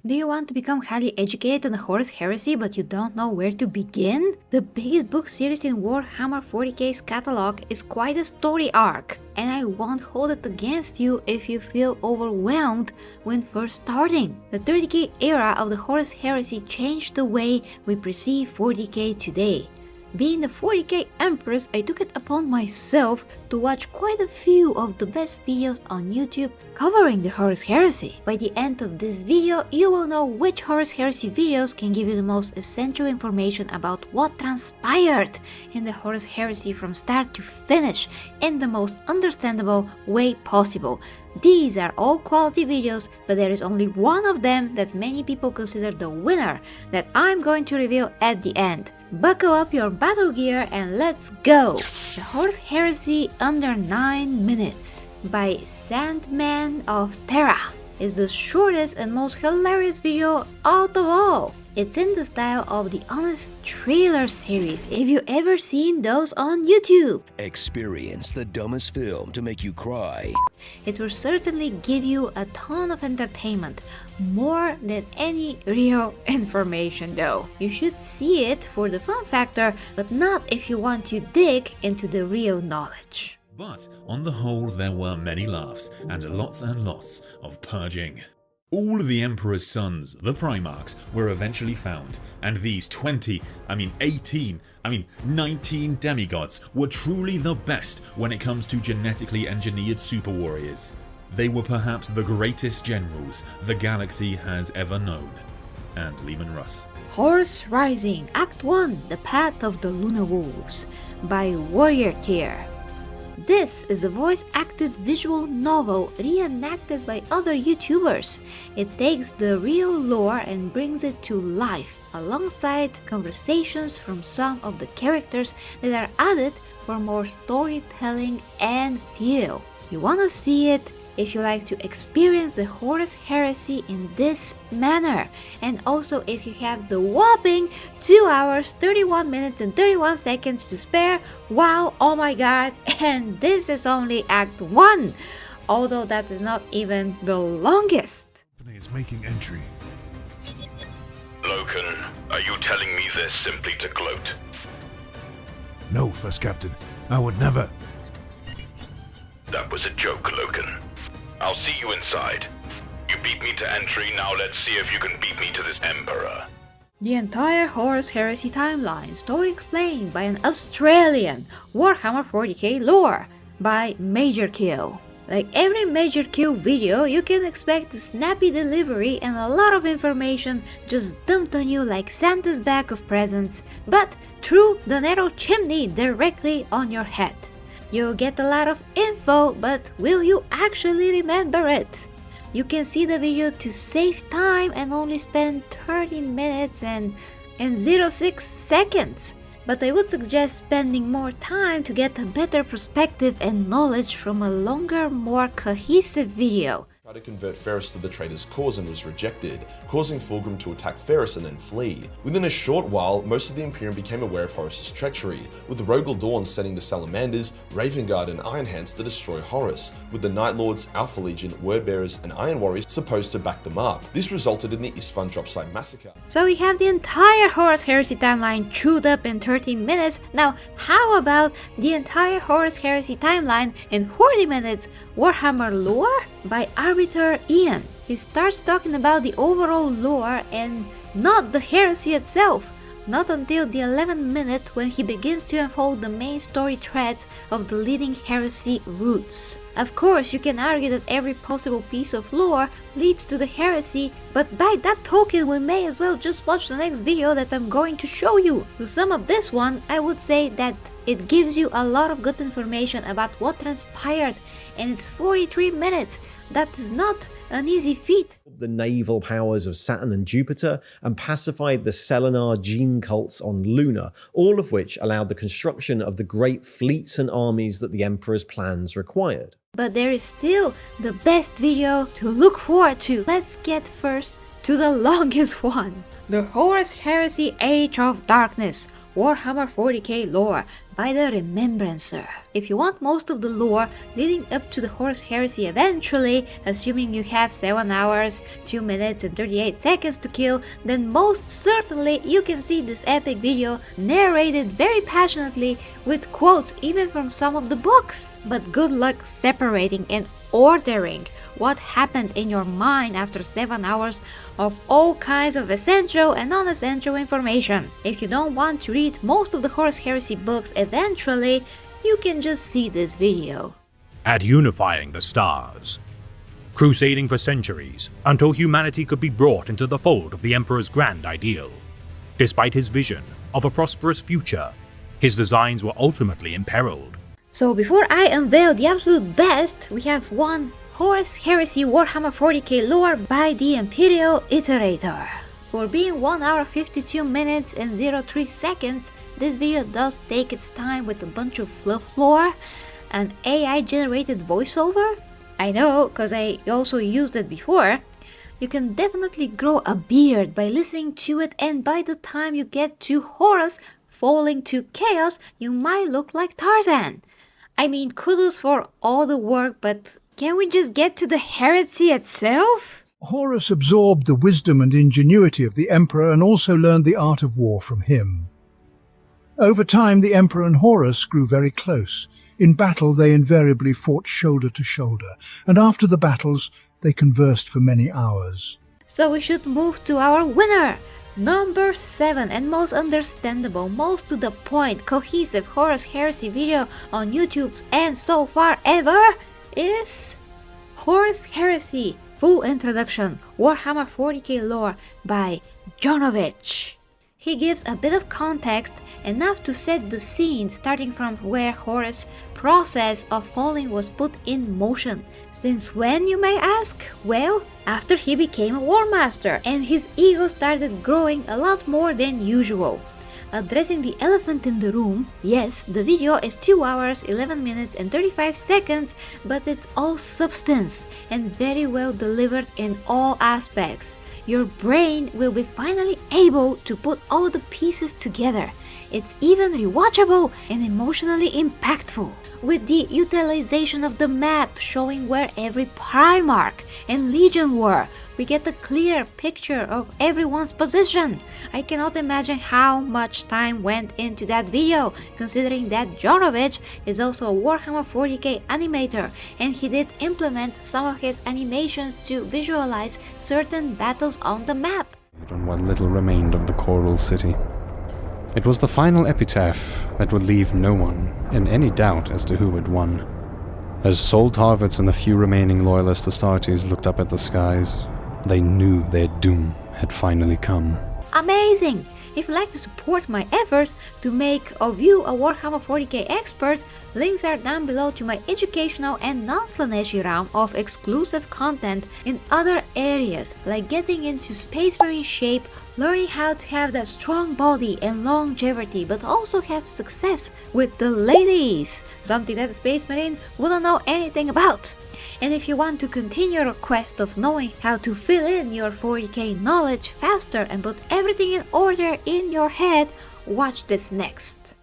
Do you want to become highly educated on the Horus Heresy but you don't know where to begin? The biggest book series in Warhammer 40k's catalog is quite a story arc, and I won't hold it against you if you feel overwhelmed when first starting. The 30k era of the Horus Heresy changed the way we perceive 40k today. Being the 40k Empress, I took it upon myself to watch quite a few of the best videos on YouTube covering the Horus Heresy. By the end of this video, you will know which Horus Heresy videos can give you the most essential information about what transpired in the Horus Heresy from start to finish in the most understandable way possible. These are all quality videos, but there is only one of them that many people consider the winner that I'm going to reveal at the end. Buckle up your battle gear and let's go! The Horus Heresy under 9 minutes by Sandman of Terra is the shortest and most hilarious video out of all. It's in the style of the Honest Trailer series, if you ever seen those on YouTube. Experience the dumbest film to make you cry. It will certainly give you a ton of entertainment, more than any real information though. You should see it for the fun factor, but not if you want to dig into the real knowledge. But on the whole, there were many laughs and lots of purging. All the Emperor's sons, the Primarchs, were eventually found, and these 19 demigods were truly the best when it comes to genetically engineered super warriors. They were perhaps the greatest generals the galaxy has ever known. And Lehman Russ. Horus Rising, Act 1, The Path of the Lunar Wolves by Warrior. This is a voice-acted visual novel reenacted by other YouTubers. It takes the real lore and brings it to life, alongside conversations from some of the characters that are added for more storytelling and feel. You wanna see it if you like to experience the Horus Heresy in this manner, and also if you have the whopping 2 hours 31 minutes and 31 seconds to spare. Wow, oh my god, and this is only Act 1, although that is not even the longest. Is making entry. Loken, are you telling me this simply to gloat? No, First Captain. I would never. That was a joke, Loken. I'll see you inside. You beat me to entry, now let's see if you can beat me to this Emperor. The entire Horus Heresy timeline, story explained by an Australian, Warhammer 40k lore by Majorkill. Like every Majorkill video, you can expect a snappy delivery and a lot of information just dumped on you like Santa's bag of presents, but through the narrow chimney directly on your head. You'll get a lot of info, but will you actually remember it? You can see the video to save time and only spend 30 minutes and 06 seconds. But I would suggest spending more time to get a better perspective and knowledge from a longer, more cohesive video. Tried to convert Ferris to the traitor's cause and was rejected, causing Fulgrim to attack Ferris and then flee. Within a short while, most of the Imperium became aware of Horus's treachery, with Rogel Dawn sending the Salamanders, Raven Guard and Iron Hands to destroy Horus, with the Night Lords, Alpha Legion, Wordbearers and Iron Warriors supposed to back them up. This resulted in the Isfahan dropsite massacre. So we have the entire Horus Heresy timeline chewed up in 13 minutes. Now how about the entire Horus Heresy timeline in 40 minutes? Warhammer lore by Arbiter Ian. He starts talking about the overall lore and not the heresy itself, not until the 11th minute when he begins to unfold the main story threads of the leading heresy roots. Of course, you can argue that every possible piece of lore leads to the heresy, but by that token we may as well just watch the next video that I'm going to show you. To sum up this one, I would say that it gives you a lot of good information about what transpired, and it's 43 minutes. That is not an easy feat. The naval powers of Saturn and Jupiter and pacified the Selenar gene cults on Luna, all of which allowed the construction of the great fleets and armies that the Emperor's plans required. But there is still the best video to look forward to. Let's get first to the longest one. The Horus Heresy Age of Darkness, Warhammer 40k lore by the Remembrancer. If you want most of the lore leading up to the Horus Heresy eventually, assuming you have 7 hours, 2 minutes and 38 seconds to kill, then most certainly you can see this epic video narrated very passionately with quotes even from some of the books. But good luck separating and ordering what happened in your mind after 7 hours of all kinds of essential and non-essential information. If you don't want to read most of the Horus Heresy books eventually, you can just see this video. At unifying the stars, crusading for centuries until humanity could be brought into the fold of the Emperor's grand ideal. Despite his vision of a prosperous future, his designs were ultimately imperiled. So before I unveil the absolute best, we have one Horus Heresy Warhammer 40k lore by the Imperial iterator. For being 1 hour 52 minutes and 03 seconds, this video does take its time with a bunch of fluff lore and AI generated voiceover. I know, cause I also used it before. You can definitely grow a beard by listening to it, and by the time you get to Horus falling to chaos, you might look like Tarzan. I mean, kudos for all the work, but can we just get to the heresy itself? Horus absorbed the wisdom and ingenuity of the Emperor and also learned the art of war from him. Over time, the Emperor and Horus grew very close. In battle, they invariably fought shoulder to shoulder, and after the battles, they conversed for many hours. So we should move to our winner! Number 7 and most understandable, most to the point, cohesive Horus Heresy video on YouTube and so far ever is Horus Heresy Full Introduction Warhammer 40k Lore by Jonovich. He gives a bit of context, enough to set the scene, starting from where Horus' process of falling was put in motion. Since when, you may ask? Well, after he became a war master and his ego started growing a lot more than usual. Addressing the elephant in the room, yes, the video is 2 hours, 11 minutes and 35 seconds, but it's all substance and very well delivered in all aspects. Your brain will be finally able to put all the pieces together. It's even rewatchable and emotionally impactful, with the utilization of the map showing where every Primarch and Legion were. We get a clear picture of everyone's position. I cannot imagine how much time went into that video, considering that Jonovich is also a Warhammer 40k animator, and he did implement some of his animations to visualize certain battles on the map. On what little remained of the Coral City. It was the final epitaph that would leave no one in any doubt as to who had won. As Sol Tarvitz and the few remaining loyalist Astartes looked up at the skies, they knew their doom had finally come. Amazing! If you'd like to support my efforts to make of you a Warhammer 40k expert, links are down below to my educational and non-Slaneshi realm of exclusive content in other areas, like getting into Space Marine shape, learning how to have that strong body and longevity, but also have success with the ladies, something that the Space Marine wouldn't know anything about. And if you want to continue your quest of knowing how to fill in your 40k knowledge faster and put everything in order in your head, watch this next.